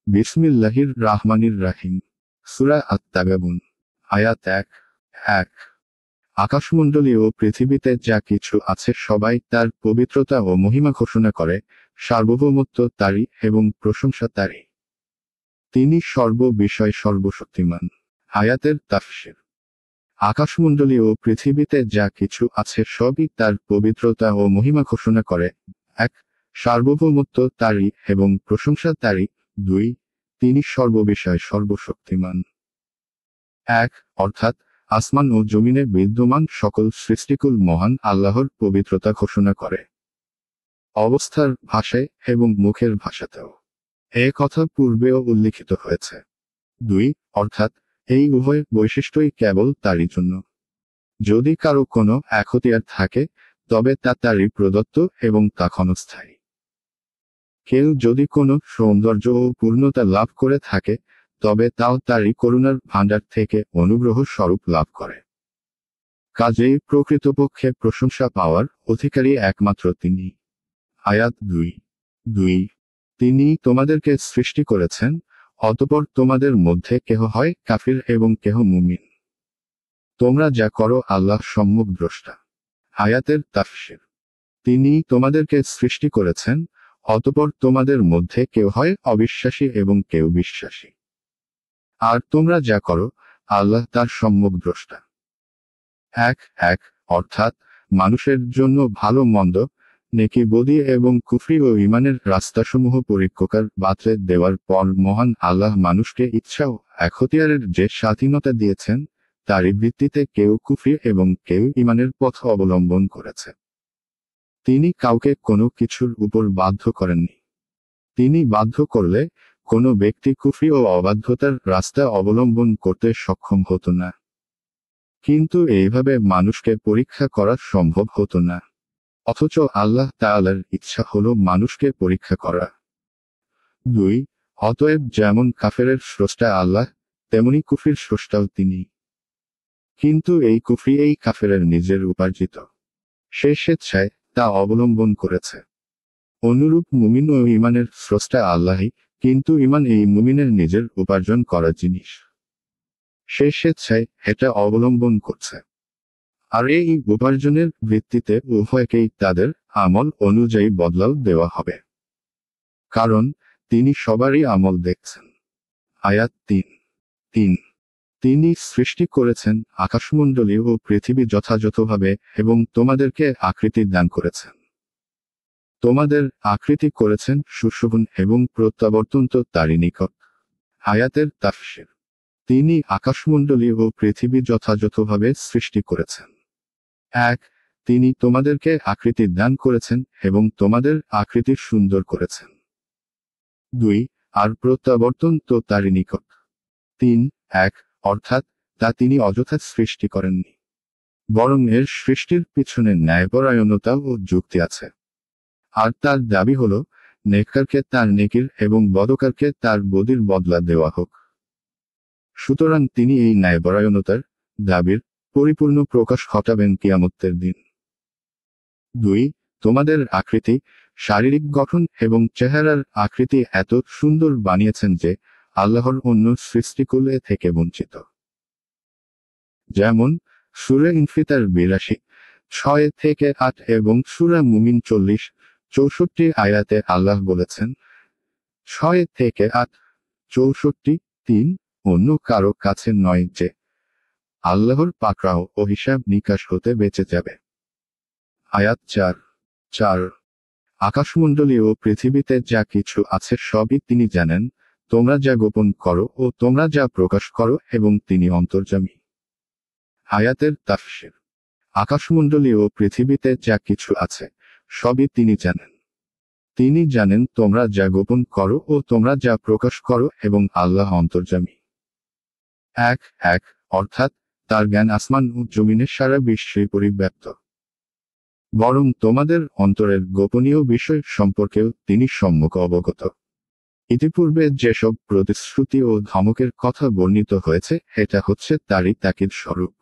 বিসমিল্লাহির রাহমানির রাহিম। সূরা আত-তাগাবুন। আয়াত ১। আকাশমণ্ডলী ও পৃথিবীতে যা কিছু আছে সবাই তার পবিত্রতা ও মহিমা ঘোষণা করে, সার্বভৌমত্ব তারই এবং প্রশংসা তারই। তিনি সর্ববিষয় সর্বশক্তিমান। আয়াতের তাফসীর। আকাশমণ্ডলী ও পৃথিবীতে যা কিছু আছে সবই তার পবিত্রতা ও মহিমা ঘোষণা করে। ১. সার্বভৌমত্ব তারই এবং প্রশংসা তারই। ২. তিনি সর্ববিষয় সর্বশক্তিমান। ১. অর্থাৎ আসমান ও জমিনে বিদ্যমান সকল সৃষ্টিকুল মহান আল্লাহর পবিত্রতা ঘোষণা করে, অবস্থার ভাষায় এবং মুখের ভাষাতেও। এ কথা পূর্বেও উল্লিখিত হয়েছে। ২. অর্থাৎ এই উভয় বৈশিষ্ট্যই কেবল তারই জন্য। যদি কারো কোনো এখতিয়ার থাকে, তবে তা তারই প্রদত্ত এবং তা ক্ষণস্থায়ী। কেউ যদি কোনো সৌন্দর্য ও পূর্ণতা লাভ করে থাকে, তবে তাও তারই করুণার ভাণ্ডার থেকে অনুগ্রহ স্বরূপ লাভ করে। কাজেই প্রকৃতপক্ষে প্রশংসা পাওয়ার অধিকারী একমাত্র তিনি। আয়াত ২। তিনি তোমাদেরকে সৃষ্টি করেছেন, অতঃপর তোমাদের মধ্যে কেহ হয় কাফির এবং কেহ মুমিন। তোমরা যা করো আল্লাহ সম্যক দ্রষ্টা। আয়াতের তাফসীর। তিনি তোমাদেরকে সৃষ্টি করেছেন, অতঃপর তোমাদের মধ্যে কেউ হয় অবিশ্বাসী এবং কেউ বিশ্বাসী। আর তোমরা যা করো, আল্লাহ তার সম্যক দ্রষ্টা। ১ অর্থাৎ মানুষের জন্য ভালো মন্দ, নেকি বদি এবং কুফরি ও ঈমানের রাস্তাসমূহ পরিষ্কার বাতলে দেওয়ার পর মহান আল্লাহ মানুষকে ইচ্ছা ও এখতিয়ারের যে স্বাধীনতা দিয়েছেন, তারই ভিত্তিতে কেউ কুফরি এবং কেউ ঈমানের পথ অবলম্বন করেছে। তিনি কাউকে কোনো কিছুর উপর বাধ্য করেননি। তিনি বাধ্য করলে কোনো ব্যক্তি কুফরি ও অবাধ্যতার রাস্তা অবলম্বন করতে সক্ষম হতো না। কিন্তু এইভাবে মানুষকে পরীক্ষা করা সম্ভব হতো না। অথচ আল্লাহ তাআলার ইচ্ছা হলো মানুষকে পরীক্ষা করা। ২. অতএব যেমন কাফেরের স্রষ্টা আল্লাহ, তেমনি কুফরির স্রষ্টাও তিনি। কিন্তু এই কুফরি এই কাফেরের নিজের উপার্জিত। সে স্বেচ্ছায় তা অবলম্বন করেছে। অনুরূপ মুমিন ও ঈমানের স্রষ্টা আল্লাহই, কিন্তু ঈমান এই মুমিনের নিজের উপার্জন করা জিনিস। সে স্বেচ্ছায় এটা অবলম্বন করছে। আর এই উপার্জনের ভিত্তিতে উভয়কেই তাদের আমল অনুযায়ী বদলাও দেওয়া হবে। কারণ তিনি সবারই আমল দেখছেন। আয়াত ৩। তিনি সৃষ্টি করেছেন আকাশমণ্ডলী ও পৃথিবী যথাযথভাবে এবং তোমাদেরকে আকৃতি দান করেছেন। তোমাদের আকৃতি করেছেন সুশোভন এবং প্রত্যাবর্তন তো তারই নিকট। আয়াতের তাফসীর। তিনি আকাশমণ্ডলী ও পৃথিবী যথাযথভাবে সৃষ্টি করেছেন। ১. তিনি তোমাদেরকে আকৃতি দান করেছেন এবং তোমাদের আকৃতি সুন্দর করেছেন। ২. আর প্রত্যাবর্তন তো তারই নিকট। ৩ অর্থাৎ তা তিনি অযথা সৃষ্টি করেননি, বরং এর সৃষ্টির পিছনে ন্যায়পরায়ণতা ও যুক্তি আছে। আর তার দাবি হল, নেককারকে তার নেকির এবং বদকারকে তার বদির বদলা দেওয়া হোক। সুতরাং তিনি এই ন্যায়পরায়ণতার দাবির পরিপূর্ণ প্রকাশ ঘটাবেন কিয়ামতের দিন। ২. তোমাদের আকৃতি, শারীরিক গঠন এবং চেহারার আকৃতি এত সুন্দর বানিয়েছেন যে আল্লাহর অন্য সৃষ্টিকুল এ থেকে বঞ্চিত। যেমন সূরা ইনফিতার ৮২-৬ এবং সূরা মুমিন ৪০-৬৪ আয়াতে আল্লাহ বলেছেন, ৬-৮ ৬৪-৩ অন্য কারো কাছে নয় যে আল্লাহর পাকড়াও ও হিসাব নিকাশ হতে বেঁচে যাবে। আয়াত ৪ আকাশমণ্ডলী ও পৃথিবীতে যা কিছু আছে সবই তিনি জানেন, তোমরা যা গোপন করো ও তোমরা যা প্রকাশ করো এবং তিনি অন্তর্যামী। আয়াতের তাফসীর। আকাশমণ্ডলী ও পৃথিবীতে যা কিছু আছে সবই তিনি জানেন। তিনি জানেন তোমরা যা গোপন করো ও তোমরা যা প্রকাশ করো এবং আল্লাহ অন্তর্যামী। ১ অর্থাৎ তার জ্ঞান আসমান ও জমিনের সারা বিশ্বে পরিব্যাপ্ত। বরং তোমাদের অন্তরের গোপনীয় বিষয় সম্পর্কেও তিনি সম্যক অবগত। ইতিপূর্বে যেসব প্রতিশ্রুতি ও ধমকের কথা বর্ণিত হয়েছে, এটা হচ্ছে তারই তাকিদ স্বরূপ।